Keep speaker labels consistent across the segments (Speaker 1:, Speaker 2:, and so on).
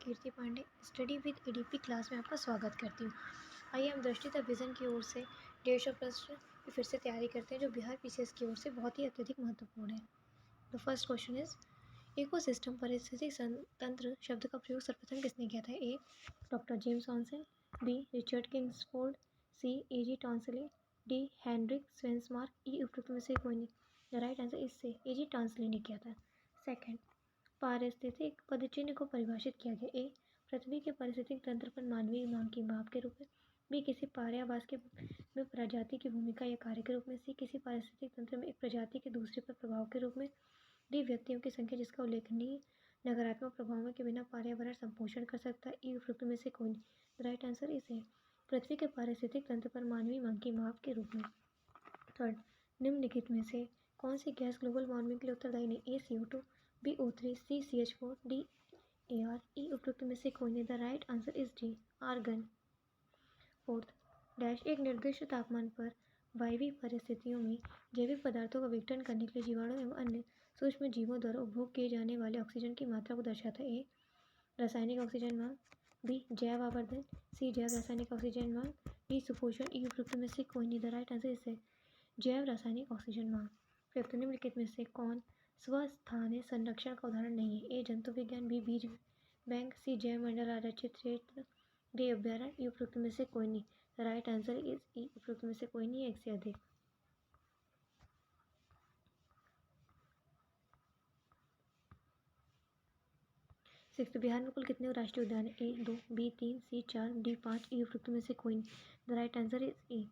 Speaker 1: Kirti Pandey study with ADP class में आपका स्वागत करती हूँ। आइए हम दृष्टि तक विजन की ओर से 150 प्रश्न की फिर से तैयारी करते हैं जो बिहार पीसीएस की ओर से बहुत ही अत्यधिक महत्वपूर्ण है। The first question is ecosystem पारिस्थितिक तंत्र शब्द का प्रयोग सर्वप्रथम किसने किया था? A doctor James Onson, B Richard Kingsford, C A G Tansley, D Henrik Svensmark, E उपरोक्त में से कोई नहीं। द राइट आंसर इज से एजी टॉन्सले ने किया था। सेकेंड, पारिस्थितिक पदचिह्न को परिभाषित किया गया। ए पृथ्वी के पारिस्थितिक तंत्र पर मानवीय मांग की माप के रूप में, बी किसी पर्यावास के में प्रजाति की भूमिका या कार्य के रूप में, सी किसी पारिस्थितिक तंत्र में एक प्रजाति के दूसरे पर प्रभाव के रूप में, डी व्यक्तियों की संख्या जिसका उल्लेखनीय नकारात्मक प्रभावों के बिना पर्यावरण संपोषण कर सकता है। ई उपरोक्त में से कोई नहीं। The right answer is A पृथ्वी के पारिस्थितिक तंत्र पर मानवीय मांग की माप के रूप में। थर्ड, निम्नलिखित में से कौन सी गैस ग्लोबल वार्मिंग के लिए उत्तरदायी नहीं? A CO2, B O3, C CH4, D AR, E उपरोक्त में से कोई नहीं। The right answer is D argon. Fourth, dash एक निर्दिष्ट तापमान पर वायवीय परिस्थितियों में जैविक पदार्थों का विघटन करने के लिए जीवाणु एवं अन्य सूक्ष्म जीवों द्वारा उपभोग किए जाने वाले ऑक्सीजन की मात्रा को दर्शाता है। ए रासायनिक ऑक्सीजन मांग, बी जैव आवर्धन, सी जैव रासायनिक ऑक्सीजन मांग, डी सुपोषण, ई उपरोक्त में से कोई नहीं। द राइट आंसर इज जैव रासायनिक ऑक्सीजन मांग। फिफ्थ, निम्नलिखित में से कौन स्वस्थानीय संरक्षण का उदाहरण नहीं है? ए जंतु विज्ञान, बी बीज बैंक, सी जैव मंडल आरक्षित क्षेत्र, डी अभ्यारण्य, ई उपरोक्त में से कोई नहीं। द राइट आंसर इज ई उपरोक्त में से कोई नहीं, एक से अधिक। सिक्स, बिहार में कुल कितने राष्ट्रीय उद्यान है? ए 2, बी 3, सी 4, डी 5, ई उपरोक्त में से कोई नहीं। द राइट आंसर इज ए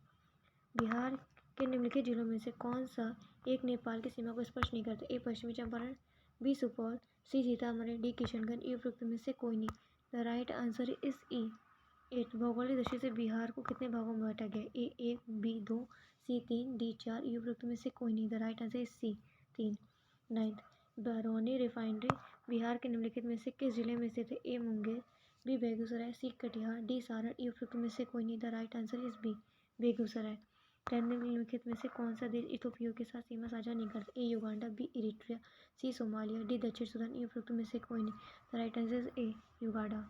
Speaker 1: बिहार के निम्नलिखित जिलों में से कौन सा एक नेपाल की सीमा को स्पर्श नहीं करता? ए पश्चिमी चंपारण, बी सुपौल, सी सीतामढ़ी, डी किशनगंज, ई उपरोक्त में से कोई नहीं। द राइट आंसर इज ई 8। भौगोलिक दृष्टि से बिहार को कितने भागों में बांटा गया? ए 1, बी 2, सी 3, डी 4, ई उपरोक्त में से कोई नहीं। The right answer is C 3। Ninth, Barauni refinery Bihar के निम्नलिखित में से किस जिले में स्थित है? A Munger, B Begusarai, C Katihar, D Saran, E उपरोक्त में से कोई नहीं। The right answer is B Begusarai. निम्नलिखित में से कौन सा देश इथोपिया के साथ सीमा साझा नहीं करता? ए युगांडा, बी इरिट्रिया, सी सोमालिया, डी दक्षिण सूडान, ई उपरोक्त में से कोई नहीं। The right answer is A Uganda.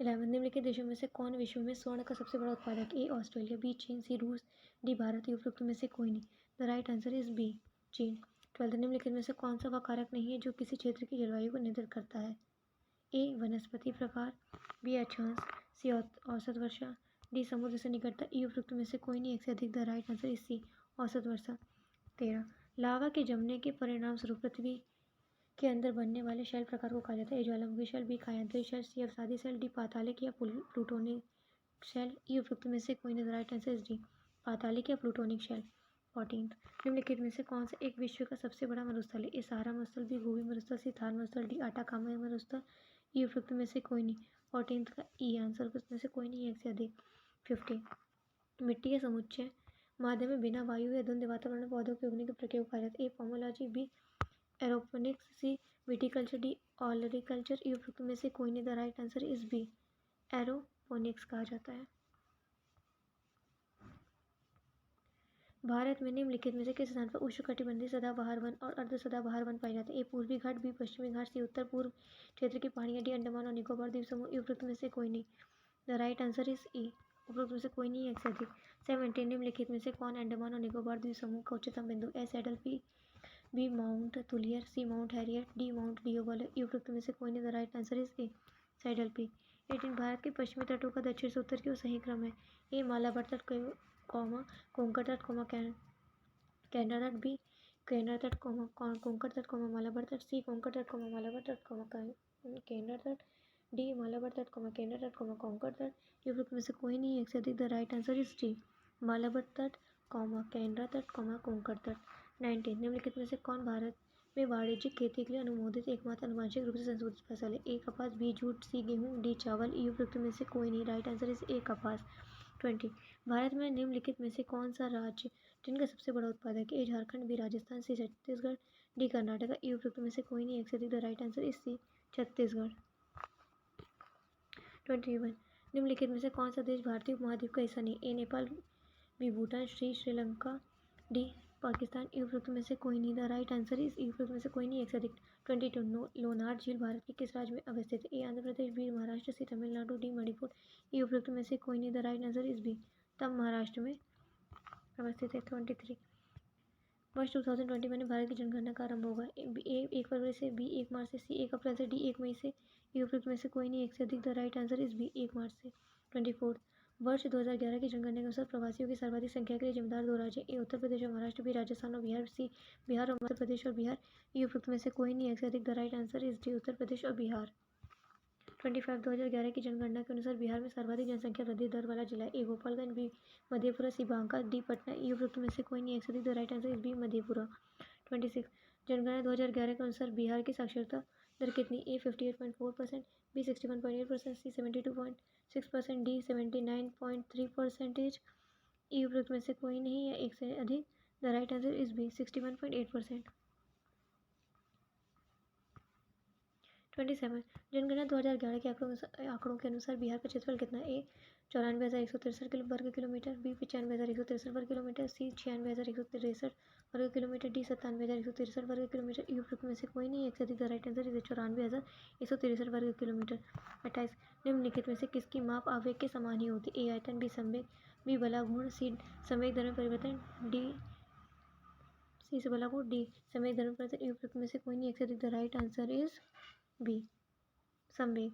Speaker 1: 11, निम्नलिखित देशों में से कौन विश्व में स्वर्ण का सबसे बड़ा उत्पादक? ए ऑस्ट्रेलिया, बी चीन, सी रूस, डी भारत, ई उपरोक्त में से कोई नहीं। The right answer is B चीन। 12, निम्नलिखित में से कौन सा वह कारक नहीं है जो किसी क्षेत्र की जलवायु को निर्धारित करता है? ए वनस्पति प्रकार, बी अक्षांश, सी औसत वर्षा, डी समुद्र से निकटता, ई उपरोक्त में से कोई नहीं, एक से अधिक। The right answer is C औसत वर्षा। 13, लावा के जमने के परिणाम स्वरूप पृथ्वी के अंदर बनने वाले शेल प्रकार को कहा जाता है? ए ज्वालामुखी शेल, बी कायांतरित शेल, सी अवसादी शेल, डी पातालिक या प्लूटोनिक शेल, ई उपरोक्त में से कोई नहीं। The right answer is D पातालिक या प्लूटोनिक शेल। 14, निम्नलिखित में से कौन सा एक विश्व का सबसे बड़ा मरुस्थल है? ए सहारा मरुस्थल, बी गोबी मरुस्थल, सी थार मरुस्थल, डी आटाकामा मरुस्थल, ई उपरोक्त में से कोई नहीं। 14 का ई आंसर में से कोई नहीं, एक से अधिक। 15, मिट्टी के समुच्चय माध्यम में बिना वायु या धुंध वातावरण में पौधों के उगने की प्रक्रिया को कहा जाता है? A pomology, B aeroponics, C viticulture, D olericulture, E उपरोक्त में से कोई नहीं। The right answer is B aeroponics कहा जाता है। भारत में निम्नलिखित में से किस स्थान पर उष्णकटिबंधीय सदाबहार वन और अर्ध सदाबहार वन पाए जाते हैं? ए पूर्वी घाट, बी पश्चिमी घाट, सी उत्तर पूर्व क्षेत्र की पहाड़ियाँ, डी अंडमान और निकोबार द्वीप समूह, ई उपरोक्त में से कोई नहीं। द राइट आंसर इज ई उपरोक्त में से कोई नहीं, एक से अधिक। 17, निम्नलिखित में से कौन अंडमान और निकोबार द्वीप समूह का उच्चतम बिंदु? ए सैडल, बी माउंट तुलियर, सी माउंट हैरियट, डी माउंट डिओगोले, ई उपरोक्त में से कोई नहीं। The right answer is A saddle P. 18, Bharat के पश्चिमी तटों का दक्षिण से उत्तर की ओर सही क्रम है? ए मालाबार तट, कोंकण तट, कैनरा तट, बी कैनरा तट, कोंकण तट, मालाबार तट, सी कोंकण तट, मालाबार तट, कैनरा तट, डी मालाबार तट, कैनरा तट, कोंकण तट, ई उपरोक्त में से कोई नहीं, एक से अधिक। The right answer is D Malabar तट, कैनरा तट, कोंकण तट। 19, निम्नलिखित में से कौन भारत में वाणिज्यिक खेती के लिए अनुमोदित एकमात्र आनुवंशिक रूप से संशोधित फसल है? ए कपास, बी जूट, सी गेहूँ, डी चावल, ई उपरोक्त में से कोई नहीं। राइट आंसर इज ए कपास। 20, भारत में निम्नलिखित में से कौन सा राज्य टिन का सबसे बड़ा उत्पादक है? A Jharkhand, B Rajasthan, C Chhattisgarh, D Karnataka, E उपरोक्त में से कोई नहीं, एक से अधिक। The right answer is C Chhattisgarh. 21, निम्नलिखित में से कौन सा देश भारतीय उपमहाद्वीप का हिस्सा नहीं? ए नेपाल, बी भूटान, सी श्रीलंका, डी पाकिस्तान ई उपरोक्त में से कोई नहीं। द राइट आंसर इज ई उपरोक्त में से कोई नहीं, एक से अधिक। 22 लोनार झील भारत के किस राज्य में अवस्थित है? A Andhra Pradesh, B Maharashtra, C Tamil Nadu, D Manipur. E उपरोक्त में से कोई नहीं, the right answer is B, तब महाराष्ट्र में अवस्थित है। 23 वर्ष 2021 में भारत की जनगणना का आरंभ होगा? ए 1 फरवरी से, बी 1 मार्च से, सी 1 अप्रैल से, डी 1 मई से। ई उपरोक्त में से कोई नहीं, एक से अधिक। The right answer is B, 1 March से। 24 वर्ष 2011 की जनगणना के अनुसार प्रवासियों की सर्वाधिक संख्या के लिए जिम्मेदार दो राज्य? ए उत्तर प्रदेश और महाराष्ट्र, बी राजस्थान और बिहार, सी बिहार और मध्य प्रदेश और बिहार। ई उपरोक्त में से कोई नहीं, एक से अधिक। The right answer is D, Uttar Pradesh और बिहार। 25 2011 की जनगणना के अनुसार बिहार में सर्वाधिक जनसंख्या वृद्धि दर वाला जिला है? A Gopalganj, B Madhepura, C Banka, D Patna. E उपरोक्त में से कोई नहीं, एक से अधिक। The right answer is B, Madhepura. 26 जनगणना 2011 के अनुसार बिहार की साक्षरता दर कितनी? ए 58.4%, बी 61.8%, सी 72.6%, डी 79.3%। ई उपरोक्त में से कोई नहीं या एक से अधिक। The right answer is B, 61.8%। 27 जनगणना 2011 के आंकड़ों के अनुसार बिहार का क्षेत्रफल कितना है? ए 94,163 वर्ग किलोमीटर, बी 95,163 वर्ग किलोमीटर, सी 96,163 वर्ग किलोमीटर, डी 97,163 वर्ग किलोमीटर। ई उपरोक्त में से कोई नहीं, एक से अधिक। द राइट आंसर इज 94,163 वर्ग किलोमीटर। 28 निम्नलिखित में से किसकी माप आवेग के समान ही होती है? ए आयतन, बी संवेग, बी बलाघूर्ण, सी संवेग दर में परिवर्तन, डी सी से बलाघूर्ण, डी संवेग दर में परिवर्तन। ई उपरोक्त में से कोई नहीं, एक से अधिक। The right answer is B, संवेग।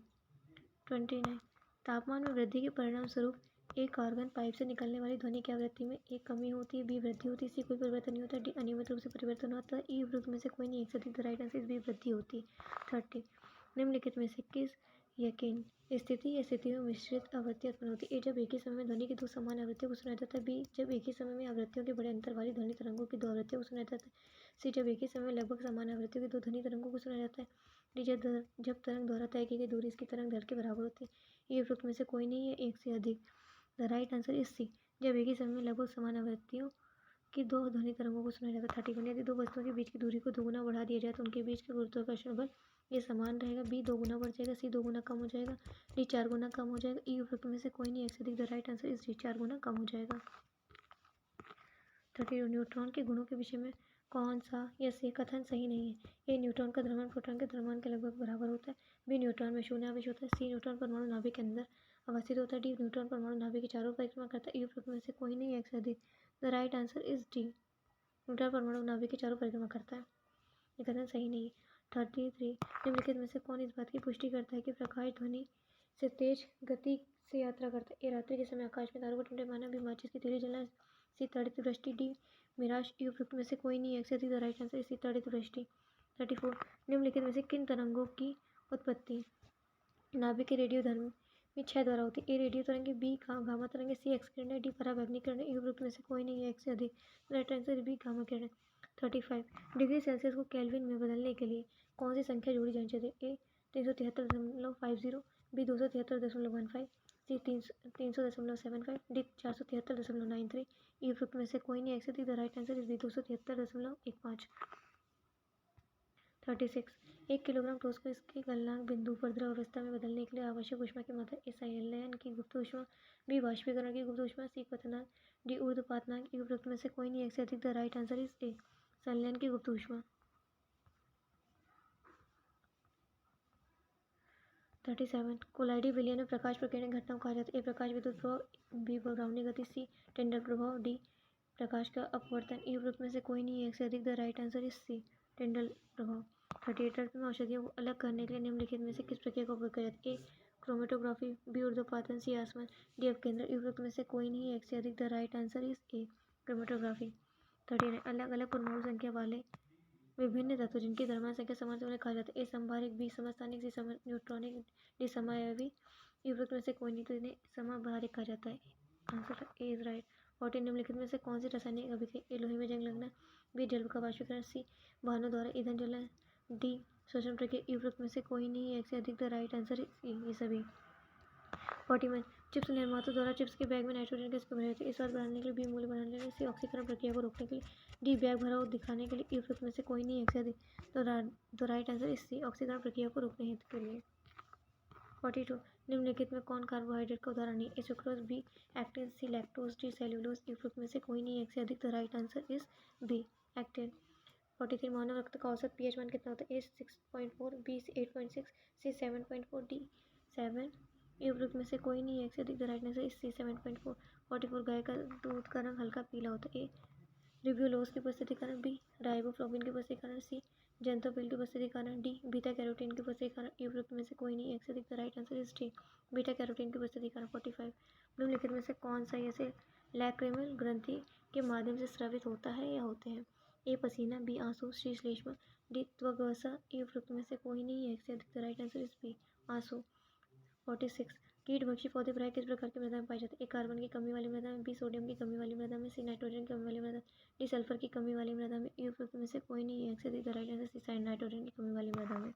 Speaker 1: 29 तापमान में वृद्धि के परिणाम स्वरूप एक कार्बन पाइप से निकलने वाली ध्वनि की आवृत्ति में ए कमी होती है, बी वृद्धि होती है, सी कोई परिवर्तन नहीं होता, डी अनियमित रूप से परिवर्तन होता है। ई उपरोक्त में से कोई नहीं, एक से अधिक। The right answer is B, वृद्धि होती है। 30 निम्नलिखित में से किस यकीन स्थिति या स्थितियों में मिश्रित आवृत्ति उत्पन्न होती है? ए जब एक ही समय में ध्वनि की दो समान आवृत्तियों को सुना जाता है, बी जब एक ही समय में आवृत्तियों के बड़े अंतर वाली ध्वनि तरंगों की दो आवृत्तियों को सुना जाता है, सी जब एक ही समय में लगभग समान आवृत्तियों की दो ध्वनि तरंगों को सुना जाता है, डी जब तरंग द्वारा तय की गई दूरी इसकी तरंग दैर्घ्य के बराबर होती है। ई उपरोक्त में से कोई नहीं है, एक से अधिक। The right answer is C, जब एक ही समय में लगभग समान आवृत्तियों की दो ध्वनि तरंगों को सुना जाता है। 31 यदि दो वस्तुओं के बीच की दूरी को दोगुना बढ़ा दिया जाए तो उनके बीच का गुरुत्वाकर्षण बल ये समान रहेगा, बी 2 गुना बढ़ जाएगा, सी 2 गुना कम हो जाएगा, डी 4 गुना कम हो जाएगा। ई उपरोक्त में से कोई नहीं, एक से अधिक। The right answer is D, 4 गुना कम हो जाएगा। 32 न्यूट्रॉन के गुणों के विषय में कौन सा या से कथन सही नहीं है? ए न्यूट्रॉन का द्रव्यमान प्रोटॉन के द्रव्यमान के लगभग बराबर होता है, बी न्यूट्रॉन में शून्य आवेश होता है, सी न्यूट्रॉन परमाणु नाभिक के अंदर अवस्थित होता है, डी न्यूट्रॉन परमाणु नाभिक के चारों परिक्रमा करता है। ई उपरोक्त में से कोई नहीं, एक से अधिक। The right answer is D, neutron परमाणु नाभिक के चारों परिक्रमा करता है। ये कथन सही नहीं है। 33 निम्नलिखित में से कौन इस बात की पुष्टि करता है कि प्रकाश ध्वनि से तेज गति से यात्रा करता है? ए रात्रि के समय आकाश में तारों को ढूंढे माना, बी माचिस की तीली जलना, सी तड़ित दृष्टि, डी मिराज। ई उपरोक्त में से कोई नहीं, एक से अधिक। The right answer is C, तड़ित दृष्टि। 34 निम्नलिखित में से किन तरंगों की उत्पत्ति नाभिक के रेडियो धर्म में क्षय द्वारा होती है? ए रेडियो तरंगे, बी गामा तरंगे, सी एक्स किरण, डी परावैंगनिक किरण। ई उपरोक्त में से कोई नहीं है, एक से अधिक। राइट आंसर बी, गामा किरण। 35 डिग्री सेल्सियस को केल्विन में बदलने के लिए कौन सी संख्या जोड़ी जानी चाहिए? ए 373.50, बी 273.15, सी 300.75, डी 473.93। ई उपरोक्त में से कोई नहीं, एक से अधिक। The right answer is B, 273.15। 36 1 kilogram ठोस को इसके गलनांक बिंदु पर द्रव अवस्था में बदलने के लिए आवश्यक ऊष्मा की मात्रा? ए संलयन की गुप्त ऊष्मा, बी वाष्पीकरण की गुप्त ऊष्मा, सी क्वथनांक, डी ऊर्ध्वपातनांक। ई उपरोक्त में से कोई नहीं, एक से अधिक। द राइट आंसर इज ए, संलयन की गुप्त ऊष्मा। 37 कोलाइडी विलयन में प्रकाश प्रकीर्णन घटना को कहा जाता है? ए प्रकाश विद्युत प्रभाव, बी ब्राउनी गति, सी टेंडल प्रभाव, डी प्रकाश का अपवर्तन। ई उपरोक्त में से कोई नहीं है, एक से अधिक। The right answer is C, Tyndall प्रभाव। 38 में औषधियों को अलग करने के लिए निम्नलिखित में से किस प्रक्रिया का उपयोग किया जाता है? ए क्रोमेटोग्राफी, बी ऊर्ध्वपातन, सी आसमान, डी अपकेंद्र। ई उपरोक्त में से कोई नहीं है, एक से अधिक। The right answer is A, chromatography. 39 अलग अलग परमाणु संख्या वाले विभिन्न तत्व जिनकी द्रव्यमान संख्या समान उन्हें कहा जाता है? ए समभारिक, बी समस्थानिक, सी न्यूट्रॉनिक, डी समावयवी। ई उपरोक्त में से कोई नहीं, तो इन्हें समभारिक कहा जाता है। Answer A is right. 14 निम्नलिखित में से कौन सी रासायनिक अभिक्रिया? ए लोहे में जंग लगना, बी जल का वाष्पीकरण, सी वाहनों द्वारा ईंधन जलना, डी श्वसन प्रक्रिया। ई उपरोक्त में से कोई नहीं है, एक से अधिक। द राइट आंसर इज ये सभी। 41 चिप्स निर्माताओं द्वारा चिप्स के बैग में नाइट्रोजन गैस क्यों भरी जाती है? स्वाद बढ़ाने के लिए, बी मूल्य बढ़ाने के लिए, सी ऑक्सीकरण प्रक्रिया को रोकने के लिए, डी बैग भरा हुआ दिखाने के लिए। ई उपरोक्त में से कोई नहीं, एक से अधिक। तो राइट आंसर इज सी, ऑक्सीकरण प्रक्रिया को रोकने हेतु के लिए। 42 निम्नलिखित में कौन कार्बोहाइड्रेट का उदाहरण नहीं? A sucrose, B actin, C lactose, D cellulose. उपरोक्त में से कोई नहीं, एक से अधिक। The right answer is B actin. 43 मानव रक्त का औसत pH मान कितना होता है? A 6.4, B 8.6, C 7.4, D 7। ये उपरोक्त में से कोई नहीं है, एक से अधिक। The right answer is C 7.4। 44 गाय का दूध का रंग हल्का पीला होता है। ए रिब्यूलोज की उपस्थिति के कारण, बी राइबोफ्लाविन की उपस्थिति के कारण, सी जेंथोपिल की उपस्थिति के कारण, डी बीटा कैरोटीन की उपस्थिति के कारण। ये उपरोक्त में से कोई नहीं, एक से अधिक। The right answer is D beta carotene की उपस्थिति के कारण। 45 निम्नलिखित में से कौन सा ऐसे लैक्रिमल ग्रंथि के माध्यम से स्रावित होता है या होते हैं? ए पसीना, बी आंसू, सी श्लेष्मा, डी त्वग्वसा। ए उपरोक्त में से कोई नहीं है, एक से अधिक। The right answer is B आंसू। 46 कीटभक्षी पौधे प्रायः किस प्रकार की मृदा में पाए जाते हैं? ए कार्बन की कमी वाली मृदा में, बी सोडियम की कमी वाली मृदा में, सी नाइट्रोजन की कमी वाली मृदा, डी सल्फर की कमी वाली मृदा में। ए उपरोक्त में से कोई नहीं है, एक से अधिक। The right answer C nitrogen की कमी वाली मृदा में।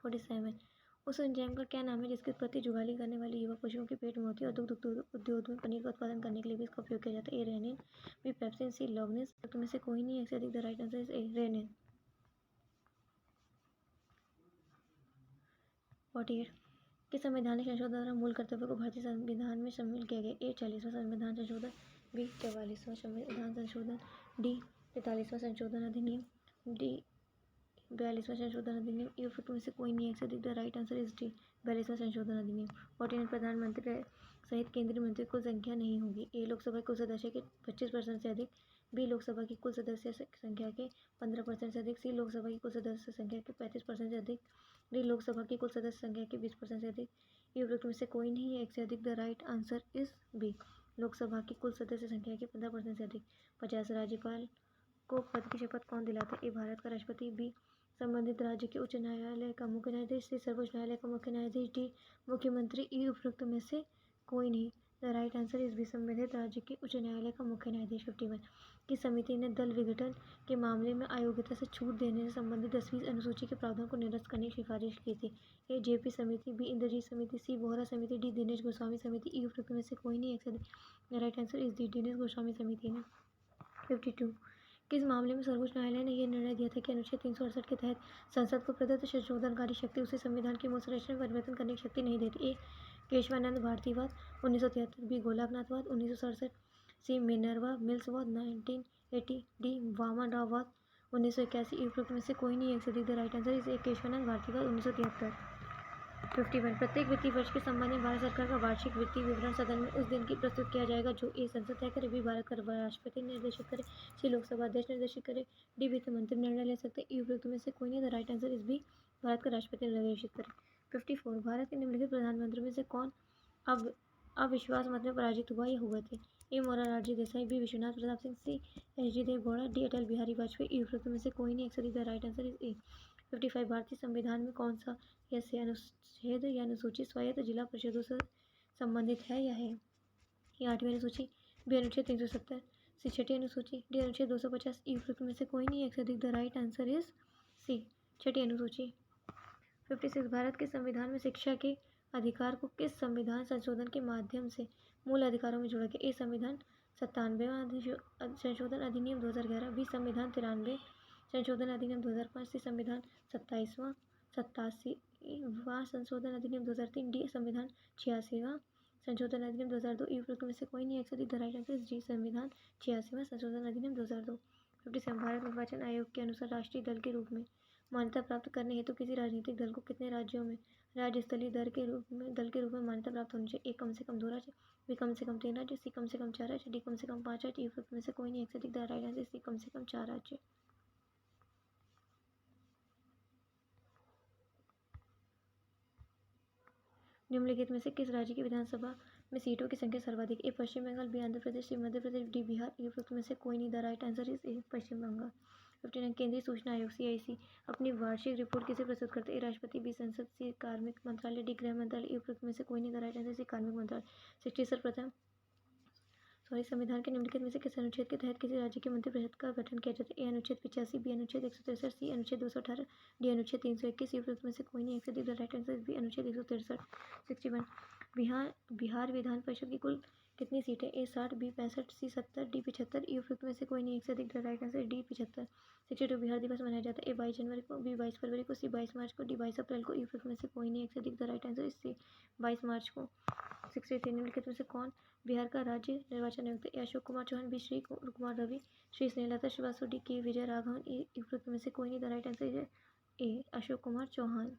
Speaker 1: 47 उस एंजाइम का क्या नाम है जिसकी उत्पत्ति जुगाली करने वाले युवा पशुओं के पेट में होती है और दुग्ध उद्योग में पनीर का उत्पादन करने के लिए भी इसका उपयोग किया जाता है? A rennin, B pepsin, C लॉगनिस। में से कोई नहीं है, एक से अधिक। The right answer is A rennin. 48 कि संवैधानिक संशोधन द्वारा मूल कर्तव्यों को भारतीय संविधान में शामिल किया गया? ए 40वां संविधान संशोधन, बी 44वां संविधान संशोधन, डी 43वां संशोधन अधिनियम, डी 42वां संशोधन अधिनियम। ये उपरोक्त में से कोई नहीं, एक से अधिक। The right answer is D 42वां संशोधन अधिनियम। 49 प्रधानमंत्री सहित केंद्रीय मंत्री कुल संख्या नहीं होगी? ए लोकसभा के कुल सदस्य के 25% से अधिक, बी लोकसभा की कुल सदस्य संख्या के 15% से अधिक, सी लोकसभा की कुल सदस्य संख्या के 35% से अधिक, डी लोकसभा की कुल सदस्य संख्या के 20% से अधिक। ये उपरोक्त में से कोई नहीं है, एक से अधिक। The right answer is B Lok Sabha की कुल सदस्य संख्या के 15% से अधिक। 50 राज्यपाल को पद की शपथ कौन दिलाता है? ए भारत का राष्ट्रपति, बी संबंधित राज्य के उच्च न्यायालय का मुख्य न्यायाधीश, सी सर्वोच्च न्यायालय का मुख्य न्यायाधीश, डी मुख्यमंत्री। ई उपरोक्त में से कोई नहीं। The right answer is B संबंधित राज्य के उच्च न्यायालय का मुख्य न्यायाधीश। 51 की समिति ने दल विघटन के मामले में अयोग्यता से छूट देने से संबंधित 10वीं अनुसूची के प्रावधान को निरस्त करने की सिफारिश की थी? ए जेपी समिति, बी इंद्रजीत समिति, सी बोहरा समिति, डी दिनेश गोस्वामी समिति। ई उपरोक्त में से कोई नहीं, एक से अधिक। The right answer is D Dinesh Goswami समिति ने। 52 किस मामले में सर्वोच्च न्यायालय ने यह निर्णय दिया था कि अनुच्छेद 368 के तहत संसद को प्रदत्त संशोधनकारी शक्ति उसे संविधान की मूल संरचना में परिवर्तन करने की शक्ति नहीं देती? ए केशवानंद भारतीवाद 1973, बी गोलकनाथवाद 1967, सी मिनर्वा मिल्सवाद 1980, डी वामन राववाद 1981। उपरोक्त में से कोई नहीं, एक से अधिक। The right answer is A Kesavananda भारतीवाद 1973। 51 प्रत्येक वित्तीय वर्ष के संबंध में भारत सरकार का वार्षिक वित्तीय विवरण सदन में उस दिन की प्रस्तुत किया जाएगा जो ए संसद तय करे, बी भारत का राष्ट्रपति निर्देशित करे, सी लोकसभा अध्यक्ष निर्देशित करे, डी वित्त मंत्री निर्णय ले सकते हैं। उपरोक्त में से कोई नहीं। The right answer is B Bharat का राष्ट्रपति निर्देशित करे। 54 भारत के निम्नलिखित प्रधानमंत्रियों में से कौन अब अविश्वास मत में पराजित हुआ या हुए थे? A Morarji Desai, B Vishwanath Pratap Singh, C H D Deve Gowda, D Atal Bihari Vajpayee. उपरोक्त में से कोई नहीं, एक से अधिक। The right answer is A 55 भारतीय संविधान में कौन सा ऐसे अनुच्छेद या अनुसूची स्वायत्त जिला परिषदों से संबंधित है या है? ये 8वीं अनुसूची, बी अनुच्छेद 370, सी 6ठी अनुसूची, डी अनुच्छेद 250। ई उपरोक्त में से कोई नहीं, एक से अधिक। The right answer is C 6ठी अनुसूची। 56 भारत के संविधान में शिक्षा के अधिकार को किस संविधान संशोधन के माध्यम से मूल अधिकारों में जोड़ा गया? ए संविधान 97वां संशोधन अधिनियम 2011, बी संविधान 93 संशोधन अधिनियम 2005, सी संविधान 87वां संशोधन अधिनियम 2003, डी संविधान 86वां संशोधन अधिनियम 2002। ई उपरोक्त में से कोई नहीं, एक से अधिक। The right answer is D संविधान 86वां संशोधन अधिनियम 2002। 57 भारत निर्वाचन आयोग के अनुसार राष्ट्रीय दल के रूप में मान्यता प्राप्त करने हेतु किसी राजनीतिक दल को कितने राज्यों में राज्य स्तरीय दल के रूप में मान्यता प्राप्त होनी चाहिए? ए कम से कम 2 राज्य, बी कम से कम 3 राज्य, सी कम से कम 4 राज्य, डी कम से कम 5 राज्य। ई उपरोक्त में से कोई नहीं, एक से अधिक। द राइट आंसर सी कम से कम 4 राज्य। निम्नलिखित में से किस राज्य की विधानसभा में सीटों की संख्या सर्वाधिक? A Paschim Bengal, B Andhra Pradesh, C Madhya Pradesh, D Bihar. E उपरोक्त में से कोई नहीं। The right answer is A Paschim Bengal. 59 केंद्रीय सूचना आयोग CIC अपनी वार्षिक रिपोर्ट किसे प्रस्तुत करते हैं? ए राष्ट्रपति, बी संसद, सी कार्मिक मंत्रालय, डी गृह मंत्रालय। ई उपरोक्त में से कोई नहीं। द राइट आंसर सी कार्मिक मंत्रालय। 60 संविधान के निम्नलिखित में से किस अनुच्छेद के तहत किसी राज्य के मंत्रिपरिषद का गठन किया जाता है? ए अनुच्छेद 85, बी अनुच्छेद 163, सी अनुच्छेद 218, डी अनुच्छेद 321। उपरोक्त में से कोई नहीं, एक से अधिक। द राइट आंसर बी अनुच्छेद 163। 61 बिहार विधान परिषद की कुल कितनी सीटें? ए 60, बी 65, सी 70, डी 75। ई उपरोक्त में से कोई नहीं एक से अधिक। The right answer D 75। 62 Bihar दिवस मनाया जाता है। ए 22 जनवरी को, बी 22 फरवरी को, सी 22 मार्च को, डी 22 अप्रैल को। ई उपरोक्त में से कोई नहीं एक से अधिक। The right answer is C 22 March को। 63 निम्नलिखित में से कौन बिहार का राज्य निर्वाचन आयुक्त? A Ashok Kumar Chauhan, B Shri Kumar Ravi, Shri Snehlata Srivastava, D K Vijay Raghavan. E उपरोक्त में से कोई नहीं। The right answer is A Ashok Kumar Chauhan.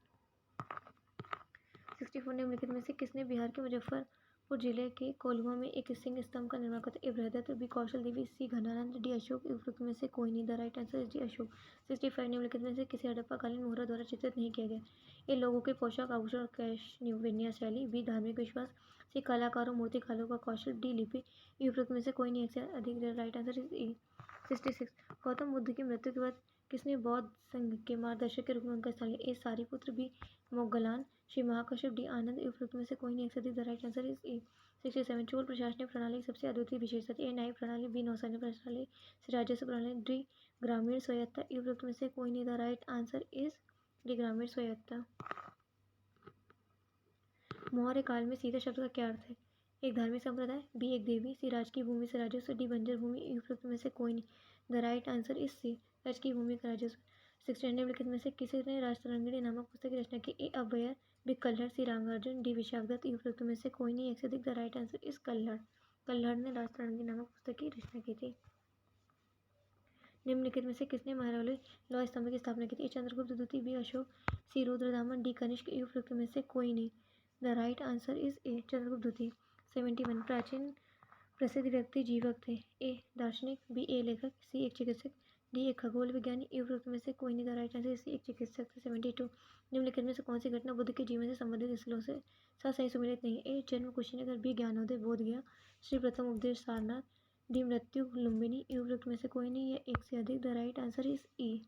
Speaker 1: 64 निम्नलिखित में से किसने बिहार के मुजफ्फरपुर जिले के कोल्हुआ में एक सिंह स्तंभ का निर्माण किया? ए बृहदत्त, बी कौशल देवी, सी घनानंद, डी अशोक। उपरोक्त में से कोई नहीं। The right answer is D Ashok. 65 निम्नलिखित में से किसी हड़प्पाकालीन मोहरा द्वारा चित्रित नहीं किया गया? ए लोगों के पोशाक आभूषण और कैश विन्यास शैली, बी धार्मिक विश्वास, सी कलाकारों मूर्तिकारों का कौशल, डी लिपि। ई उपरोक्त में से कोई नहीं एक से अधिक। द राइट आंसर इज ए 66 गौतम बुद्ध की मृत्यु के बाद किसने बौद्ध संघ के मार्गदर्शक के रूप में उनका स्थान लिया? ए सारिपुत्र, बी मोगलान, श्री महाकश्यप, डी आनंद। उपरोक्त में से कोई नहीं एक से अधिक। द राइट आंसर इज ए 67 चोल प्रशासनिक प्रणाली की सबसे अद्वितीय विशेषता? ए न्यायिक प्रणाली, बी नौसैनिक प्रणाली, सी राजस्व प्रणाली, डी ग्रामीण स्वायत्तता। उपरोक्त में से कोई नहीं। The right answer is D ग्रामीण स्वायत्तता। मौर्य काल में सीता शब्द का क्या अर्थ है? एक धार्मिक संप्रदाय, बी एक देवी, सी राजकीय भूमि से राजस्व, डी बंजर भूमि। उपरोक्त में से कोई नहीं। The right answer is C राजकीय भूमि का राजस्व। 69 निम्नलिखित में से किसने राजतरंगिणी नामक पुस्तक की रचना की? ए अव्यय, बी कल्हड़, सी रामार्जन, डी विशाखदत्त। उपरोक्त में से कोई नहीं एक से अधिक। The right answer is Kalhan. Kalhan ने राजतरंगिणी नामक पुस्तक की रचना की थी। निम्नलिखित में से किसने महरौली लौह स्तंभ की स्थापना की थी? ए चंद्रगुप्त द्वितीय, बी अशोक, सी रुद्रदामन, डी कनिष्क। उपरोक्त में से कोई नहीं। द राइट आंसर इज ए चंद्रगुप्त द्वितीय। 71 प्राचीन प्रसिद्ध व्यक्ति जीवक थे? ए दार्शनिक, बी ए लेखक, सी एक चिकित्सक, डी एक खगोल विज्ञानी। उपरोक्त में से कोई नहीं। द राइट आंसर सी एक चिकित्सक थे। 72 निम्नलिखित में से कौन सी घटना बुद्ध के जीवन से संबंधित स्थलों से साथ सही सुमेलित नहीं है? ए जन्म कुशीनगर, बी ज्ञानोदय बोध गया, श्री प्रथम उपदेश सारनाथ, डी मृत्यु लुम्बिनी। उपरोक्त में से कोई नहीं या एक से अधिक। द राइट आंसर इज ई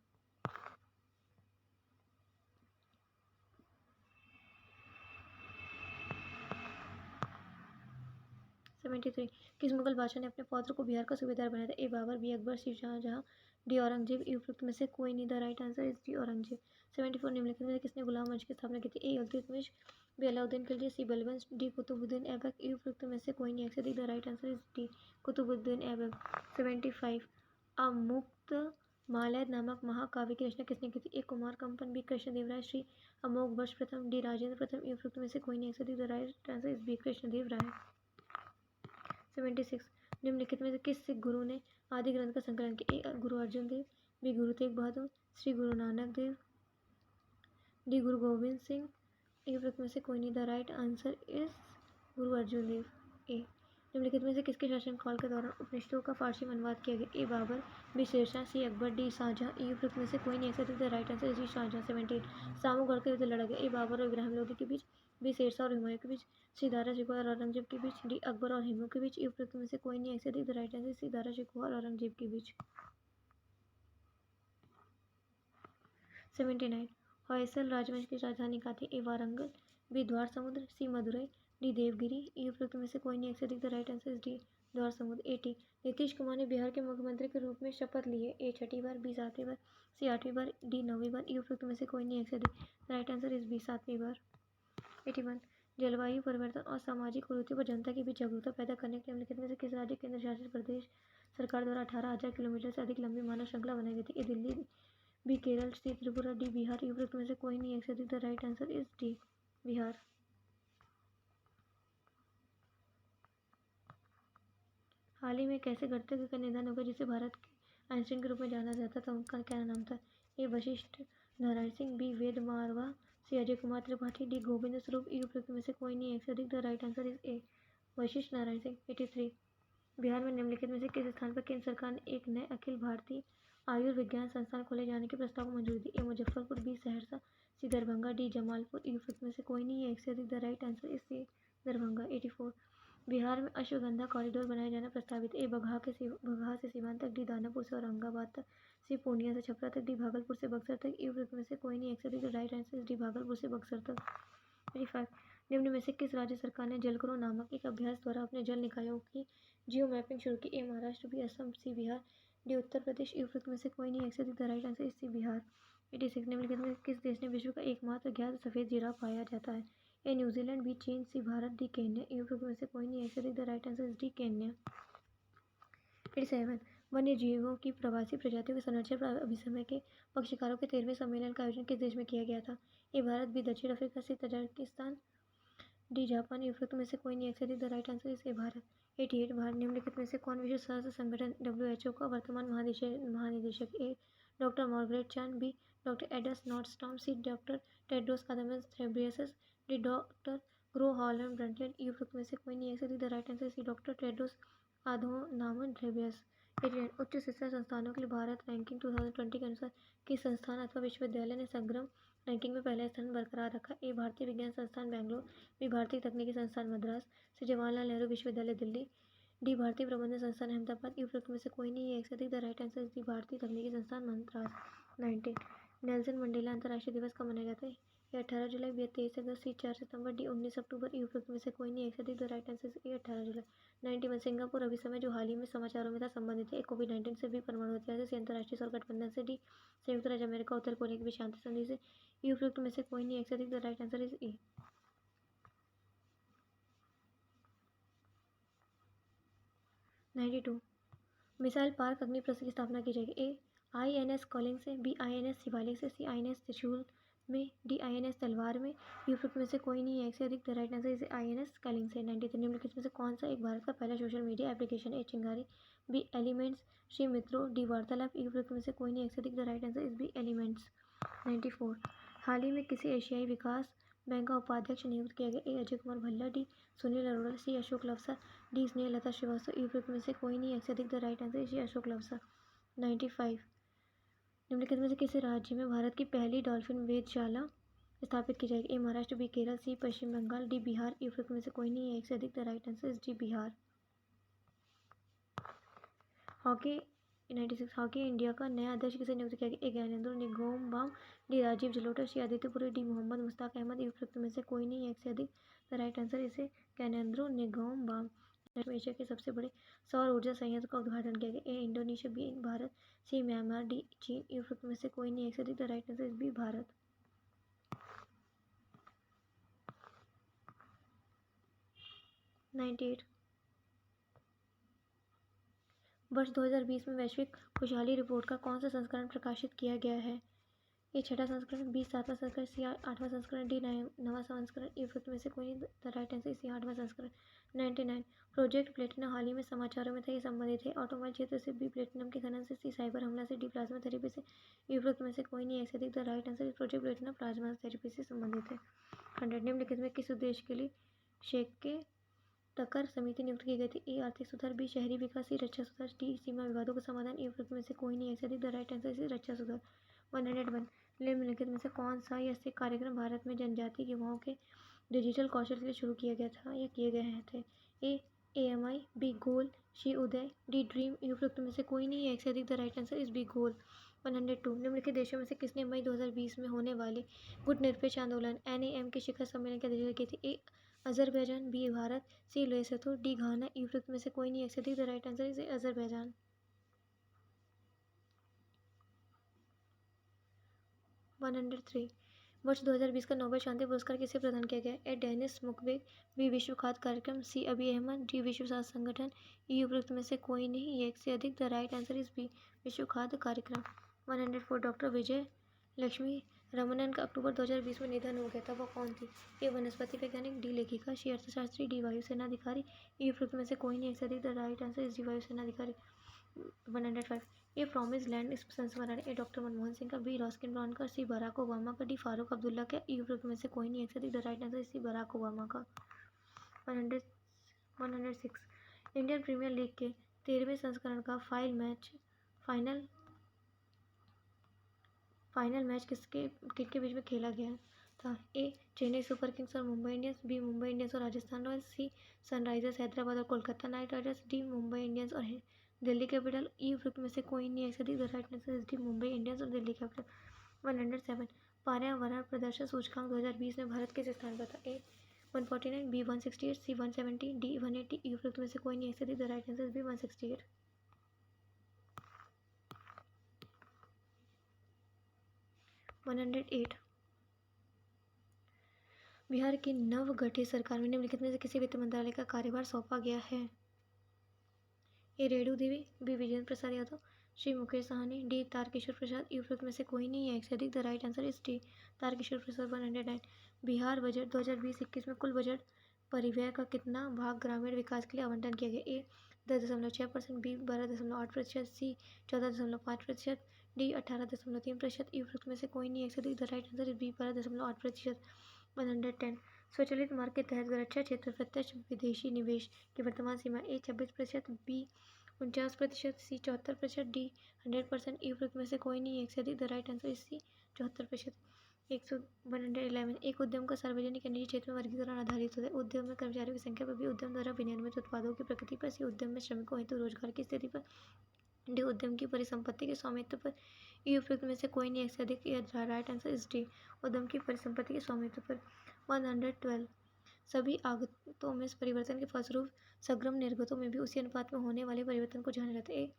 Speaker 1: 73 किस मुगल बादशाह ने अपने पौत्र को बिहार का सूबेदार बनाया था? ए बाबर, बी अकबर, सी शाहजहां, डी औरंगजेब। उपरोक्त में से कोई नहीं। The right answer is D Aurangzeb. 74 निम्नलिखित में से किसने गुलाम वंश की स्थापना की थी? A Iltutmish, B Alauddin Khilji, C Balban, D Qutbuddin Aibak. उपरोक्त में से कोई नहीं एक से अधिक। The right answer is D Qutbuddin Aibak. 75 Amuktamalyada नामक महाकाव्य की रचना किसने की थी? ए कुमार कंपन, बी कृष्णदेव राय, श्री अमोघ वर्ष प्रथम, डी राजेंद्र प्रथम। उपरोक्त में से कोई नहीं एक से अधिक। The right answer is B Krishnadeva Raya. 76 निम्नलिखित में से किस सिख गुरु ने आदि ग्रंथ का संकलन किया? ए गुरु अर्जुन देव, बी गुरु तेग बहादुर, श्री गुरु नानक देव, डी गुरु गोविंद सिंह। उपरोक्त में से कोई नहीं। द राइट आंसर इज गुरु अर्जुन देव। ए निम्नलिखित में से किसके शासनकाल के दौरान उपनिषदों का फारसी में अनुवाद किया गया? A Babur, B Sher Shah, C Akbar, D Shah Jahan. उपरोक्त में से कोई नहीं एक से अधिक। The right answer is D Shah Jahan. 78 Samugarh का युद्ध लड़ा गया? ए बाबर और इब्राहिम लोदी के बीच, बी शेरशाह और हुमायूं के बीच, सी दारा शिकोह और औरंगजेब के बीच, डी अकबर और हुमायूं के बीच। उपरोक्त में से कोई नहीं एक से अधिक। The right answer C Dara Shikoh और औरंगजेब के बीच। 79 होयसल राजवंश की राजधानी कहाँ थी? ए वारंगल, बी द्वार समुद्र, सी मदुरई, डी देवगिरी। उपरोक्त में से कोई नहीं एक से अधिक। The right answer is D द्वार समुद्र। 80 नीतीश कुमार ने बिहार के मुख्यमंत्री के रूप में शपथ ली है? ए छठी बार, बी सातवीं बार, सी आठवीं बार, डी नौवीं बार। उपरोक्त में से कोई नहीं एक से अधिक। The right answer is B सातवीं बार। 81 जलवायु परिवर्तन और सामाजिक कुरीतियों पर जनता के बीच जागरूकता पैदा करने के लिए निम्नलिखित में से किस राज्य केंद्र शासित प्रदेश सरकार द्वारा 18,000 किलोमीटर से अधिक लंबी मानव श्रृंखला बनाई गई थी? A Delhi, B Kerala, C Tripura, D Bihar. उपरोक्त में से कोई नहीं एक से अधिक। The right answer is D Bihar. हाल ही में कैसे गणतज्ञ का निधन होगा जिसे भारत के आइंस्टीन के रूप में जाना जाता था? उनका क्या नाम था? ए वशिष्ठ नारायण सिंह, बी वेद मारवा, सी अजय कुमार त्रिपाठी, डी गोविंद स्वरूप। उपरोक्त में से कोई नहीं एक से अधिक। द राइट आंसर इज ए वशिष्ठ नारायण सिंह। 83 बिहार में निम्नलिखित में से किस स्थान पर केंद्र सरकार ने एक नए अखिल भारतीय आयुर्विज्ञान संस्थान खोले जाने के प्रस्ताव को मंजूरी दी? A Muzaffarpur, B Saharsa, C Darbhanga, D Jamalpur. उपरोक्त में से कोई नहीं है एक से अधिक। The right answer is C Darbhanga. 84 Bihar में अश्वगंधा कॉरिडोर बनाया जाना प्रस्तावित? ए बगहा से सीवान तक, डी दानापुर से औरंगाबाद तक, सी पूर्णिया से छपरा तक, डी भागलपुर से बक्सर तक। उपरोक्त में से कोई नहीं एक से अधिक। राइट आंसर डी भागलपुर से बक्सर तक। 85 निम्न में से किस राज्य सरकार ने जलकरो नामक एक अभ्यास द्वारा अपने जल निकायों की जियो मैपिंग शुरू की? A Maharashtra, B Assam, C Bihar, D Uttar Pradesh. उपरोक्त में से कोई नहीं एक से अधिक। The right answer is C Bihar. 86 निम्नलिखित में किस देश ने विश्व का एकमात्र ज्ञात सफेद जिराफ पाया जाता है? ए न्यूजीलैंड, बी चीन, सी भारत, डी केन्या। ई उपरोक्त में से कोई नहीं है। The right answer is D Kenya. 87 वन्य जीवों की प्रवासी प्रजातियों के संरक्षण पर अभिसमय के पक्षकारों के 13वें सम्मेलन का आयोजन किस देश में किया गया था? ए भारत, बी दक्षिण अफ्रीका, सी तजाकिस्तान, डी जापान। ई उपरोक्त में से कोई नहीं है। द राइट आंसर इज ए भारत। 88 भारत निम्नलिखित में से कौन विश्व स्वास्थ्य संगठन WHO का वर्तमान महानिदेशक? A doctor Margaret Chan, B doctor एडस Nordstrom, C doctor Tedros Adhanom Ghebreyesus, D doctor Gro Harlem Brundtland. E उपरोक्त में से कोई नहीं है। The right answer is doctor Tedros Adhanom Ghebreyesus. उच्च शिक्षा संस्थानों के लिए भारत रैंकिंग 2020 के अनुसार किस संस्थान अथवा विश्वविद्यालय ने समग्र रैंकिंग में पहला स्थान बरकरार रखा? ए भारतीय विज्ञान संस्थान बेंगलोर, बी भारतीय तकनीकी संस्थान मद्रास, सी जवाहरलाल नेहरू विश्वविद्यालय दिल्ली, डी भारतीय प्रबंधन संस्थान अहमदाबाद। ई उपरोक्त में से कोई नहीं है। The right answer is the भारतीय तकनीकी संस्थान मद्रास। 19 नेल्सन मंडेला अंतर्राष्ट्रीय दिवस कब मनाया जाता है? ये 18 जुलाई, बी 23 अगस्त, सी 4 सितंबर, डी 19 अक्टूबर। ई उपरोक्त में से कोई नहीं है। The right answer is A 18 जुलाई। 91 सिंगापुर अभिसमय जो हाल ही में समाचारों में था संबंधित है? कोविड-19 से, बी परमाणु हथियार से, अंतर्राष्ट्रीय सौर गठबंधन से, डी संयुक्त राज्य अमेरिका उत्तर कोरिया के बीच शांति संधि से। ई उपरोक्त में से कोई नहीं है। The right answer is A. 92 missile park अग्निप्रस्थ की स्थापना की जाएगी? ए INS कॉलिंग से, बी INS शिवालिक से, सी INS त्रिशूल में, डी INS तलवार में। ई उपरोक्त में से कोई नहीं है। The right answer is INS कॉलिंग से। 93 निम्नलिखित में से कौन सा एक भारत का पहला सोशल मीडिया एप्लीकेशन? ए चिंगारी, बी एलिमेंट्स, सी मित्रों, डी वार्तालाप। ई उपरोक्त में से कोई नहीं है। The right answer is B elements. 94 हाल ही में किसी एशियाई विकास बैंक का उपाध्यक्ष नियुक्त किया गया? A Ajay Kumar Bhalla, D Sunil Arora, C Ashok Lavasa, D Snehlata Srivastava. E उपरोक्त में से कोई नहीं है। The right answer is Ashok Lavasa. 95 निम्नलिखित में से किस राज्य में भारत की पहली डॉल्फिन वेधशाला स्थापित की जाएगी? ए महाराष्ट्र, बी केरल, सी पश्चिम बंगाल, डी बिहार। ई उपरोक्त में से कोई नहीं है। The right answer is D Bihar. Hockey 96 hockey India का नया अध्यक्ष किसे नियुक्त किया गया? ए ज्ञानेंद्र निंगोमबाम, डी राजीव जलोटा, सी आदित्य पुरी, डी मोहम्मद मुश्ताक अहमद। ई उपरोक्त में से कोई नहीं है। The right answer is Gyanendra Ningombam. Asia के सबसे बड़े सौर ऊर्जा संयंत्र का उद्घाटन किया गया? A Indonesia, B Bharat, C Myanmar, D चीन। ई उपरोक्त में से कोई नहीं है। The right answer is B Bharat. 98 वर्ष 2020 में वैश्विक खुशहाली रिपोर्ट का कौन सा संस्करण प्रकाशित किया गया है? ए छठा संस्करण, बी सातवां संस्करण, सी आठवां संस्करण, डी नवां संस्करण। ई उपरोक्त में से कोई नहीं। द राइट आंसर इज आठवां संस्करण। 99 प्रोजेक्ट प्लेटिना हाल ही में समाचारों में था, ये संबंधित है? ऑटोमोबाइल क्षेत्र से, बी प्लेटिनम के खनन से, सी साइबर हमला से, डी प्लाज्मा थेरेपी से। ई उपरोक्त में से कोई नहीं है। The right answer is project Platina plasma therapy से संबंधित है। 100 निम्नलिखित में किस उद्देश्य के लिए शेख टकर समिति नियुक्त की गई थी? ए आर्थिक सुधार, बी शहरी विकास, सी रक्षा सुधार, डी सीमा विवादों का समाधान। ई उपरोक्त में से कोई नहीं है। द राइट आंसर इज रक्षा सुधार। 101 निम्नलिखित में से कौन सा यह कार्यक्रम भारत में जनजातीय युवाओं के डिजिटल कौशल के लिए शुरू किया गया था या किए गए थे? A AMI, B goal, C Uday, D dream. E उपरोक्त में से कोई नहीं है। The right answer is B goal. 102 निम्नलिखित देशों में से किसने मई 2020 में होने वाले गुटनिरपेक्ष आंदोलन NAM के शिखर सम्मेलन की अध्यक्षता की थी? ए अजरबैजान, बी भारत, सी लेसोथो, डी घाना। ई उपरोक्त में से कोई नहीं है। The right answer is Azerbaijan. 103 वर्ष 2020 का नोबेल शांति पुरस्कार किसे प्रदान किया गया? ए डेनिस मुक्वेगे, बी विश्व खाद्य कार्यक्रम, सी अबी अहमद, डी विश्व स्वास्थ्य संगठन। ई उपरोक्त में से कोई नहीं है। The right answer is B विश्व खाद्य कार्यक्रम। 104 डॉक्टर विजय लक्ष्मी रमनन का अक्टूबर 2020 में निधन हो गया था, वह कौन थी? ए वनस्पति वैज्ञानिक, डी लेखिका, सी अर्थशास्त्री, डी वायुसेना अधिकारी। ई उपरोक्त में से कोई नहीं है। The right answer is D वायुसेना अधिकारी। 105 ए प्रॉमिस लैंड संस्मरण, ए डॉक्टर मनमोहन सिंह का, बी रस्किन ब्राउन का, सी बराक ओबामा का, डी फारूक अब्दुल्ला का। ई उपरोक्त में से कोई नहीं है। The right answer is C Barack Obama का। 106 इंडियन प्रीमियर लीग के 13वें संस्करण का फाइनल मैच किसके बीच में खेला गया था? ए चेन्नई सुपर किंग्स और Mumbai Indians, B Mumbai Indians और Rajasthan Royals, C Sunrisers Hyderabad और Kolkata Knight Riders, D Mumbai Indians और दिल्ली कैपिटल। ई उपरोक्त में से कोई नहीं है। The right answer is D Mumbai Indians और दिल्ली कैपिटल। 107 पर्यावरण प्रदर्शन सूचकांक 2020 में भारत किस स्थान पर था? ए 149, बी 168, सी 170, डी 180। ई उपरोक्त में से कोई नहीं है। The right answer is B 168। 108 Bihar की नवगठित सरकार में निम्नलिखित में से किसी वित्त मंत्रालय का कार्यभार सौंपा गया है? ए रेणु देवी, बी विजेंद्र प्रसाद यादव, श्री मुकेश सहनी, डी तारकिशोर प्रसाद। उपरोक्त में से कोई नहीं है, एक से अधिक। The right answer is D Tarkishore Prasad. 109। Bihar budget 2020-21 में कुल बजट परिव्यय का कितना भाग ग्रामीण विकास के लिए आवंटन किया गया? A 10.6%, B 12.8%, C 14.5%, D 18.3%। उपरोक्त में से कोई नहीं, एक से अधिक। The right answer is B 12.8%। 110। स्वचालित मार्ग के तहत रक्षा क्षेत्र प्रत्यक्ष विदेशी निवेश की वर्तमान सीमा ए 26%, बी 49%, सी 74%, डी 100%। उपरोक्त में से कोई नहीं, एक से अधिक। The right answer is C 74%। 111। एक उद्यम का सार्वजनिक या निजी क्षेत्र में वर्गीकरण आधारित होता है। उद्यम में कर्मचारियों की संख्या पर, बी उद्यम द्वारा विनिर्मित उत्पादों की प्रकृति पर, सी उद्यम में श्रमिकों हेतु रोजगार की स्थिति पर, डी उद्यम की परिसंपत्ति के स्वामित्व पर। उपरोक्त में से कोई नहीं, एक से अधिक। राइट आंसर इज डी उद्यम की परिसंपत्ति के स्वामित्व पर। 112। सभी आगतों में परिवर्तन के फलस्वरूप समग्र निर्गतों में भी उसी अनुपात में होने वाले परिवर्तन को जाना जाता है। ए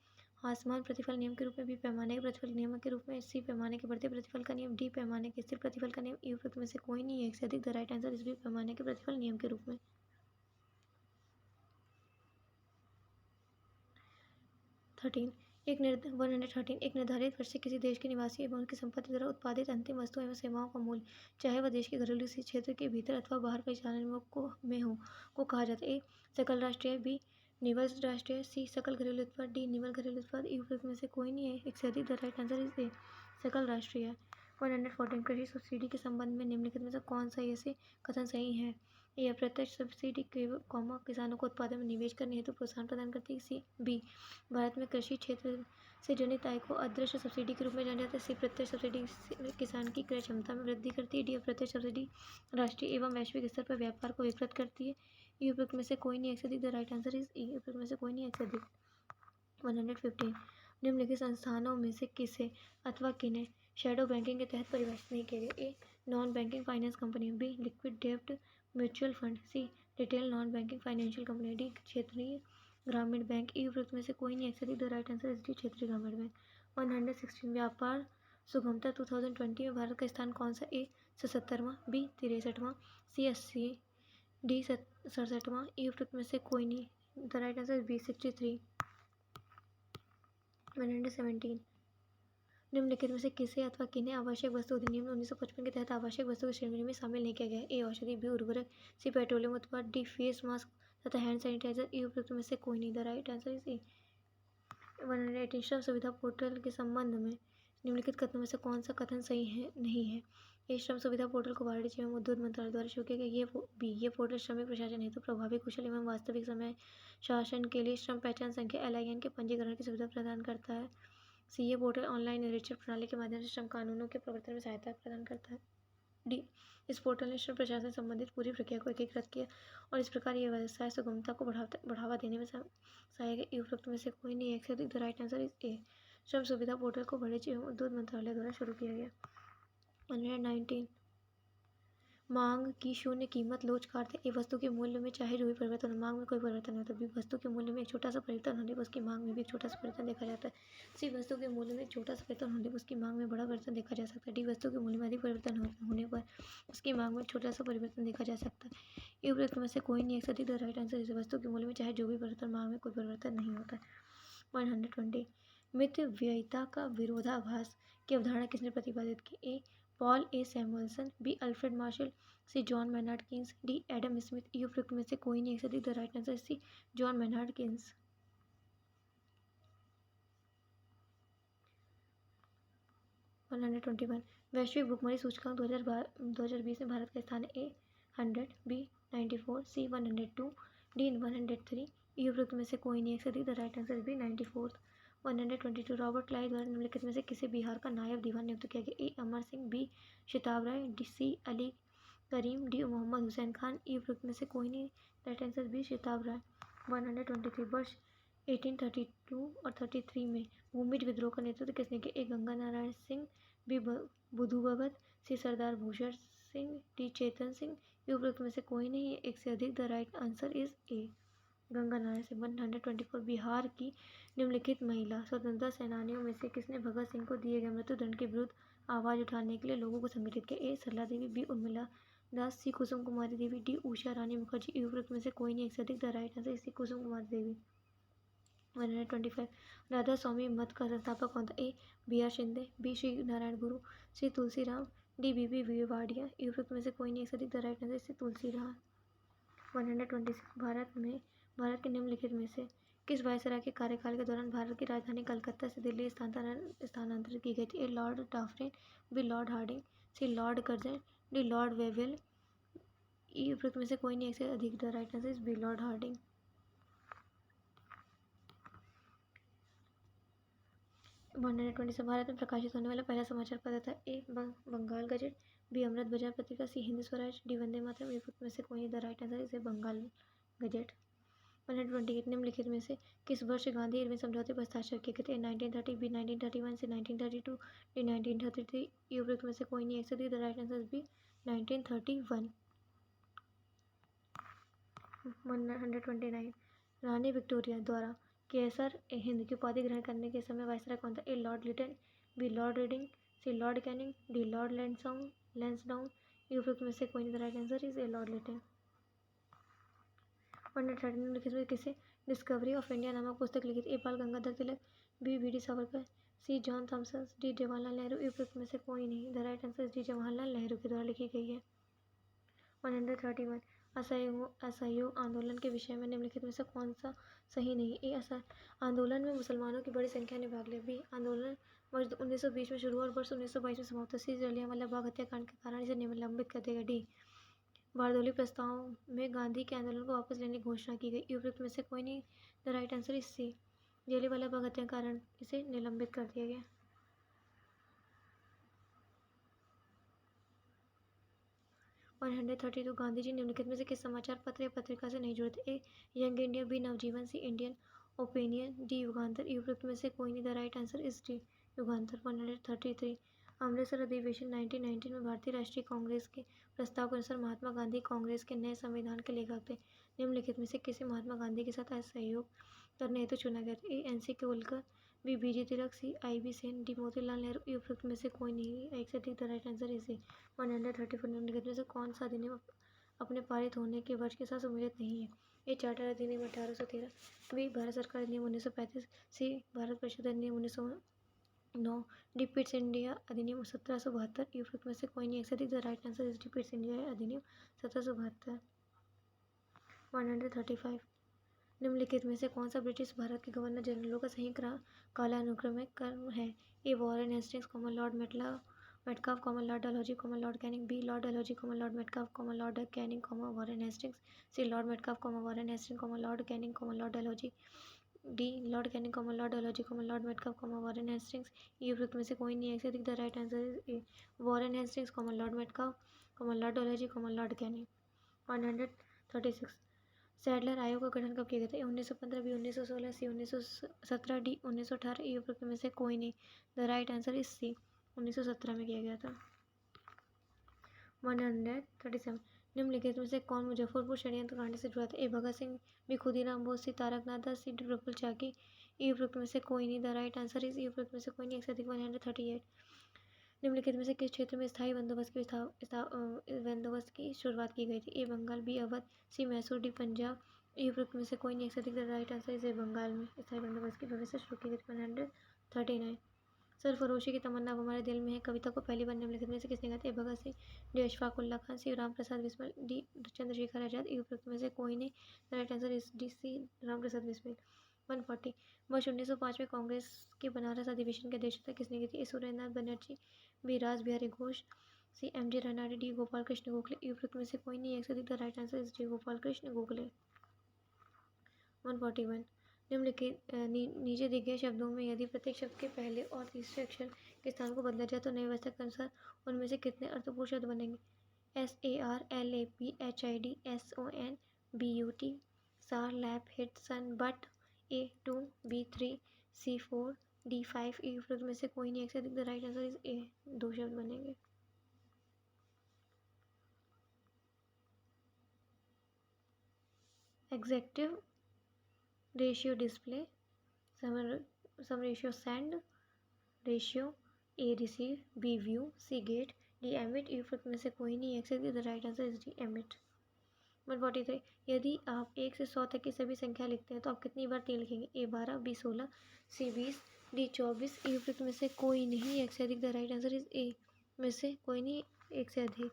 Speaker 1: आसमान प्रतिफल नियम के रूप में, बी पैमाने के प्रतिफल नियम के रूप में, सी पैमाने के बढ़ते प्रतिफल का नियम, डी पैमाने के स्थिर प्रतिफल का नियम। उपरोक्त में से कोई नहीं है, एक से अधिक। The right answer is B पैमाने के प्रतिफल नियम के रूप में। 113। एक निर्धारित वर्ष से किसी देश के निवासी एवं उनकी संपत्ति द्वारा उत्पादित अंतिम वस्तु एवं सेवाओं का मूल्य, चाहे वह देश के घरेलू क्षेत्र के भीतर अथवा बाहर परिचालन में हो, को कहा जाता है। ए सकल राष्ट्रीय, बी निवल राष्ट्रीय, सी सकल घरेलू उत्पाद, डी निवल घरेलू उत्पाद। उपरोक्त में से कोई नहीं है, एक से अधिक। द राइट आंसर इज ए सकल राष्ट्रीय। 114। कृषि सब्सिडी के संबंध में निम्नलिखित में से कौन सा ऐसे कथन सही है? ए अप्रत्यक्ष सब्सिडी किसानों को उत्पादन में निवेश करने हेतु प्रोत्साहन प्रदान करती है। सी बी भारत में कृषि क्षेत्र से जनित आय को अदृश्य सब्सिडी के रूप में जाना जाता है। सी प्रत्यक्ष सब्सिडी किसान की क्रय क्षमता में वृद्धि करती है। डी अप्रत्यक्ष सब्सिडी राष्ट्रीय एवं वैश्विक स्तर पर व्यापार को विकृत करती है। उपरोक्त में से कोई नहीं, एक से अधिक। द राइट आंसर इज ई उपरोक्त में से कोई नहीं, एक से अधिक। 115। निम्नलिखित संस्थानों में से किसे अथवा किन्हें शैडो बैंकिंग के तहत परिभाषित नहीं किया गया? A non banking finance company, B liquid डेब्ट mutual fund, C retail non banking financial company, D क्षेत्रीय ग्रामीण बैंक। उपरोक्त में से कोई नहीं, एक से अधिक। The right answer is D क्षेत्रीय ग्रामीण बैंक। 116। व्यापार सुगमता 2020 में भारत का स्थान कौन सा? ए 77वां, बी 63वां, सी 80, डी 67वां। उपरोक्त में से कोई नहीं, the right answer is B 63। 117। निम्नलिखित में से किसे अथवा किन्हें आवश्यक वस्तु अधिनियम 1955 के तहत आवश्यक वस्तु की श्रेणी में शामिल नहीं किया गया है? ए औषधि, बी उर्वरक, सी पेट्रोलियम उत्पाद, डी फेस मास्क तथा हैंड सैनिटाइजर। उपरोक्त में से कोई नहीं। द राइट आंसर इज ए 118। श्रम सुविधा पोर्टल के संबंध में निम्नलिखित कथनों में से कौन सा कथन सही है नहीं है? ए श्रम सुविधा पोर्टल को वाणिज्य एवं उद्योग मंत्रालय द्वारा शुरू किया गया। ये पोर्टल श्रमिक प्रशासन हेतु प्रभावी, कुशल एवं वास्तविक समय शासन के लिए श्रम पहचान संख्या LIN के पंजीकरण की सुविधा प्रदान करता है। सी ये पोर्टल ऑनलाइन निरीक्षण प्रणाली के माध्यम से श्रम कानूनों के प्रवर्तन में सहायता प्रदान करता है। डी इस पोर्टल ने श्रम प्रशासन संबंधित पूरी प्रक्रिया को एकीकृत किया और इस प्रकार यह व्यवसाय सुगमता को बढ़ावा देने में सहायक है। उपरोक्त में से कोई नहीं, एक से अधिक। द राइट आंसर इज ए श्रम सुविधा पोर्टल को वाणिज्य एवं उद्योग मंत्रालय द्वारा शुरू किया गया। 119। मांग की शून्य कीमत लोच का अर्थ है? ए वस्तु के मूल्य में चाहे जो भी परिवर्तन हो, मांग में कोई परिवर्तन नहीं होता। बी वस्तु के मूल्य में एक छोटा सा परिवर्तन होने पर उसकी मांग में भी एक छोटा सा परिवर्तन देखा जाता है। सी वस्तु के मूल्य में एक छोटा सा परिवर्तन होने पर उसकी मांग में बड़ा परिवर्तन देखा जा सकता है। डी वस्तु के मूल्य में अधिक परिवर्तन होने पर उसकी मांग में छोटा सा परिवर्तन देखा जा सकता है। उपरोक्त में से कोई नहीं, एक से अधिक। द राइट आंसर इस वस्तु के मूल्य में चाहे जो भी परिवर्तन, मांग में कोई परिवर्तन नहीं होता है। 120। मितव्ययिता का विरोधाभास की अवधारणा किसने प्रतिपादित की? A Paul A Samuelson, B Alfred Marshall, C John Maynard Keynes, D Adam Smith. उपरोक्त में से कोई नहीं, एक से अधिक। The right answer C John Maynard Keynes. 121। वैश्विक भुखमरी सूचकांक 2020 में भारत का स्थान ए 100, बी 94, सी 102, डी 103। उपरोक्त में से कोई नहीं, एक से अधिक। The right answer B 94। 122। Robert Clive द्वारा निम्नलिखित में से किसे बिहार का नायब दीवान नियुक्त किया गया? ए अमर सिंह, बी शिताब राय, डी सी अली करीम, डी मोहम्मद हुसैन खान। उपरोक्त में से कोई नहीं, राइट आंसर बी शिताब राय। 123। वर्ष 1832 और 33 में भूमिज विद्रोह का नेतृत्व किसने किया? ए गंगा नारायण सिंह, बी बुधू भगत, सी सरदार भूषण सिंह, डी चेतन सिंह। उपरोक्त में से कोई नहीं है, एक से अधिक। द राइट आंसर इज ए गंगा नारायण सिंह। 124। बिहार की निम्नलिखित महिला स्वतंत्रता सेनानियों में से किसने भगत सिंह को दिए गए मृत्युदंड के विरुद्ध आवाज उठाने के लिए लोगों को संगठित किया? A Sarla Devi, B Urmila Das, C Kusum Kumari Devi, D Usha Rani Mukherjee. E उपरोक्त में से कोई नहीं एक से अधिक। The right answer is C Kusum Kumari Devi. 125 Radha Swami मठ का संस्थापक कौन था? A B R Shinde, B Shri Narayana Guru, C Tulsiram, D B B Wadia. E उपरोक्त में से कोई नहीं एक से अधिक। द राइट आंसर सी तुलसीराम। 126 भारत के निम्नलिखित में से किस वायसराय के कार्यकाल के दौरान भारत की राजधानी कलकत्ता से दिल्ली स्थानांतरित की गई थी? A Lord Dufferin, B Lord Hardinge, C Lord Curzon, D Lord Wavell. E उपरोक्त में से कोई नहीं एक से अधिक। The right answer is B Lord Hardinge. 127 भारत में प्रकाशित होने वाला पहला समाचार पत्र था? A Bengal Gazette, B Amrita Bazar Patrika, C Hind Swaraj, D Vande Mataram. E उपरोक्त में से कोई नहीं। The right answer is Bengal Gazette. 128 निम्नलिखित में से किस वर्ष गांधी इरविन समझौते पर हस्ताक्षर किए गए थे? 1930, बी 1931, सी 1932, डी 1933। ई उपरोक्त में से कोई नहीं एक से अधिक। The right answer is B 1931। 129 रानी विक्टोरिया द्वारा केसर हिंद की उपाधि ग्रहण करने के समय वायसराय कौन था? A Lord Lytton, B Lord Reading, C Lord Canning, D Lord Lansdowne. E उपरोक्त में से कोई नहीं। The right answer is A Lord Lytton. 130 निम्नलिखित में किसे डिस्कवरी ऑफ इंडिया नामक पुस्तक लिखी थी? A Bal Gangadhar Tilak, B V D Savarkar, C John Thomson, D Jawaharlal Nehru. E उपरोक्त में से कोई नहीं। The right answer is D Jawaharlal Nehru के द्वारा लिखी गई है। 131 असहयोग आंदोलन के विषय में निम्नलिखित में से कौन सा सही नहीं? ए आंदोलन में मुसलमानों की बड़ी संख्या ने भाग लिया, बी आंदोलन वर्ष 1920 में शुरू हुआ और वर्ष 1922 में समाप्त हुआ, सी जलियांवाला बाग हत्याकांड के कारण इसे निलंबित कर दिया गया, डी बारदोली प्रस्ताव में गांधी के आंदोलन को वापस लेने की घोषणा की गई। उपयुक्त में से कोई नहीं। The right answer is C Jallianwala Bagh हत्याकांड के कारण इसे निलंबित कर दिया गया। 132 गांधी जी निम्नलिखित में से किस समाचार पत्र या पत्रिका से नहीं जुड़े थे? A young India, B Navjivan, C Indian opinion, D Yugantar. उपयुक्त में से कोई नहीं। The right answer is D Yugantar. 133 अमृतसर अधिवेशन 1919 में भारतीय राष्ट्रीय कांग्रेस के प्रस्ताव के अनुसार महात्मा गांधी कांग्रेस के नए संविधान के लेखक थे। निम्नलिखित में से किसे महात्मा गांधी के साथ सहयोग करने हेतु चुना गया था? A N C केवलकर, B B ji Tilak, C I B Sen, D Motilal Nehru. उपयुक्त में से कोई नहीं। एक से अधिक। द राइट आंसर इज ए 134 निम्नलिखित में से कौन सा अधिनियम अपने पारित होने के वर्ष के साथ सम्मिलित नहीं है? ए चार्टर अधिनियम 1813, बी भारत सरकार अधिनियम 1935, सी भारत परिषद अधिनियम 1909, डी पिट्स इंडिया अधिनियम 1772। उपयुक्त में से कोई नहीं। एक से अधिक। The right answer is D Pitt's India अधिनियम 1772। 135 निम्नलिखित में से कौन सा ब्रिटिश भारत के गवर्नर जनरलों का सही कालानुक्रमिक क्रम है? A Warren Hastings, common Lord Metcalfe, common Lord Dalhousie, common Lord Canning, B Lord Dalhousie, common Lord Metcalfe, common Lord Canning, common Warren Hastings, C Lord Metcalfe, common Warren Hastings, common Lord Canning, common Lord Dalhousie, D Lord Canning, common Lord Dalhousie, common Lord Metcalfe, common Warren Hastings. ये उपयुक्त में से कोई नहीं। एक से अधिक। The right answer is A Warren Hastings, common Lord Metcalfe, common Lord Dalhousie, common Lord Canning. 136 Sadler आयोग का गठन कब किया गया था? 1915, बी 1916, सी 1917, डी 1918। ई उपयुक्त में से कोई नहीं। The right answer is C 1917 में किया गया था। 137 निम्नलिखित में से कौन मुजफ्फरपुर षड्यंत्र कांड से जुड़ा था? ए भगत सिंह, बी खुदीराम बोस, सी तारकनाथ दास, सी प्रफुल्ल चाकी। ई उपयुक्त में से कोई नहीं। द राइट आंसर इज ई उपयुक्त में से कोई नहीं। एक से अधिक। 138 निम्नलिखित में से किस क्षेत्र में स्थायी बंदोबस्त की शुरुआत की गई थी? A Bengal, B Awadh, C Mysore, D Punjab. E उपयुक्त में से कोई नहीं। एक से अधिक। The right answer is A Bengal में स्थायी बंदोबस्त की व्यवस्था शुरू की गई थी। 139 सरफरोशी की तमन्ना अब हमारे दिल में है कविता को पहली बार निम्नलिखित में से किसने गाया था? A Bhagat Singh, D Ashfaq Ulla Khan, C Ram Prasad Bismil, D Chandrashekhar Azad. E उपयुक्त में से कोई नहीं। The right answer is D C Ram Prasad Bismil. 140 वर्ष 1905 में कांग्रेस के बनारस अधिवेशन की अध्यक्षता किसने की थी? ए Surendranath Banerjee, B Rash Behari Ghosh, C M G Ranade, D Gopal Krishna Gokhale. E उपयुक्त में से कोई नहीं। एक से अधिक। The right answer is D Gopal Krishna Gokhale. 141 निम्नलिखित नीचे दिए गए शब्दों में यदि प्रत्येक शब्द के पहले और तीसरे अक्षर के स्थान को बदला जाए तो नई व्यवस्था के अनुसार उनमें से कितने अर्थपूर्ण शब्द बनेंगे? SARLAPHIDSON BUT, सार, लैप, हिट, सन, but, A2, B3, C4, D5। E उपयुक्त में से कोई नहीं। एक से अधिक। The right answer is A 2 शब्द बनेंगे। Executive ratio display, some ratio send, ratio A receive, B view, C get, D emit E उपरोक्त में से कोई नहीं except the right answer is D emit. 143 यदि आप 1 से 100 तक की सभी संख्या लिखते हैं तो आप कितनी बार 3 लिखेंगे? ए 12, बी 16, सी 20, डी 24। ई उपरोक्त में से कोई नहीं एक से अधिक। द राइट आंसर इज ए में से कोई नहीं एक से अधिक।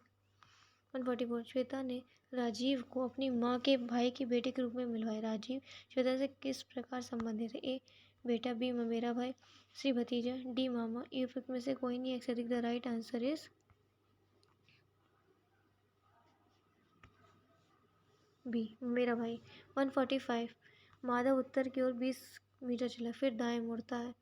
Speaker 1: 144 श्वेता ने राजीव को अपनी माँ के भाई की बेटे के रूप में मिलवाया। राजीव श्वेता से किस प्रकार संबंधित है? ए बेटा, बी मेरा भाई, सी भतीजा, डी मामा। ई उपरोक्त में से कोई नहीं एक से अधिक। The right answer is B मेरा भाई। 145 माधव उत्तर की ओर 20 मीटर चला, फिर दाएं मुड़ता है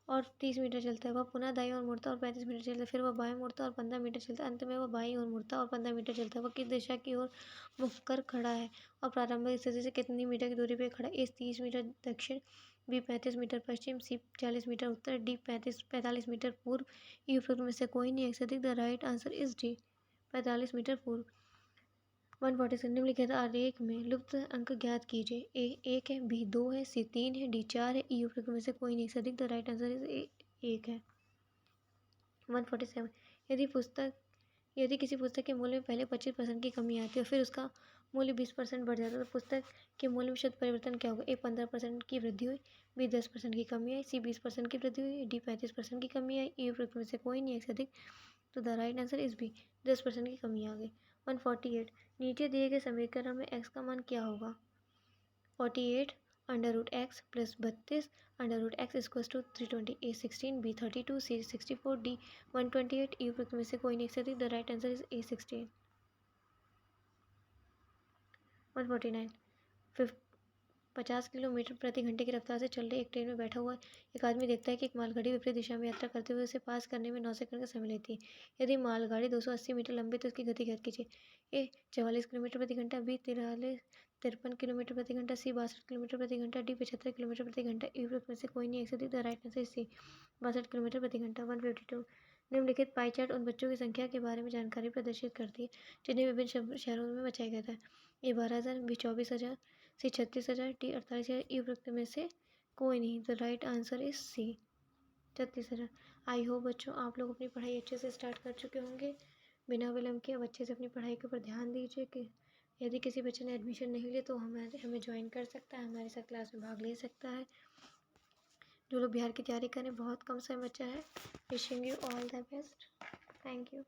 Speaker 1: और 30 मीटर चलता है। वह पुनः दाईं ओर मुड़ता है और 35 मीटर चलता है। फिर वह बाएं मुड़ता है और 15 मीटर चलता है। अंत में वह बाईं ओर मुड़ता है और 15 मीटर चलता है। वह किस दिशा की ओर मुख कर खड़ा है और प्रारंभिक स्थिति से कितनी मीटर की दूरी पर खड़ा है? ए 30 मीटर दक्षिण, बी 35 मीटर पश्चिम, सी 40 मीटर उत्तर, डी 45 मीटर पूर्व। ई उपरोक्त में से कोई नहीं एक से अधिक। The right answer is D 45 metre पूर्व। 146 निम्नलिखित आरेख में लुप्त अंक ज्ञात कीजिए। ए 1 है, बी 2 है, सी 3 है, डी 4 है। ई उपरोक्त में से कोई नहीं से अधिक। द राइट आंसर इज ए 1 है। 147 यदि किसी पुस्तक के मूल्य में पहले 25% की कमी आती है और फिर उसका मूल्य 20% बढ़ जाता है तो पुस्तक के मूल्य में शुद्ध परिवर्तन क्या होगा? ए 15% की वृद्धि हुई, बी 10% की कमी आई, सी 20% की वृद्धि हुई, डी 35% की कमी आई। ई उपरोक्त में से कोई नहीं एक से अधिक। तो the right answer is B 10% की कमी आ गई। 148 नीचे दिए गए समीकरण में x का मान क्या होगा? 48 under root X plus 32 under root X equals to 320। A 16, B 32, C 64, D 128। E उपरोक्त में से कोई नहीं से अधिक। The right answer is A 16। 149 50 kilometre प्रति घंटे की रफ्तार से चल रही एक ट्रेन में बैठा हुआ एक आदमी देखता है कि एक मालगाड़ी विपरीत दिशा में यात्रा करते हुए उसे पास करने में 9 सेकंड का समय लेती है। यदि मालगाड़ी 280 मीटर लंबी तो उसकी गति ज्ञात कीजिए। ए 44 किलोमीटर प्रति घंटा, बी 53 किलोमीटर प्रति घंटा, सी 62 किलोमीटर प्रति घंटा, डी 75 किलोमीटर प्रति घंटा। ई उपरोक्त में से कोई नहीं एक से अधिक। The right answer C 62 kilometre प्रति घंटा। 152 निम्नलिखित पाई चार्ट उन बच्चों की संख्या के बारे में जानकारी प्रदर्शित करती है जिन्हें विभिन्न शहरों में बचाया गया था। ए 12,000, बी 24,000, सी 36,000, डी 48,000। ई उपरोक्त में से कोई नहीं। The right answer is C 36,000। I hope बच्चों आप लोग अपनी पढ़ाई अच्छे से स्टार्ट कर चुके होंगे। बिना विलम्ब के अब अच्छे से अपनी पढ़ाई के ऊपर ध्यान दीजिए कि यदि किसी बच्चे ने एडमिशन नहीं लिया तो हमें ज्वाइन कर सकता है, हमारे साथ क्लास में भाग ले सकता है। जो लोग बिहार की तैयारी करें बहुत कम समय बचा है। Wishing you all the best. Thank you.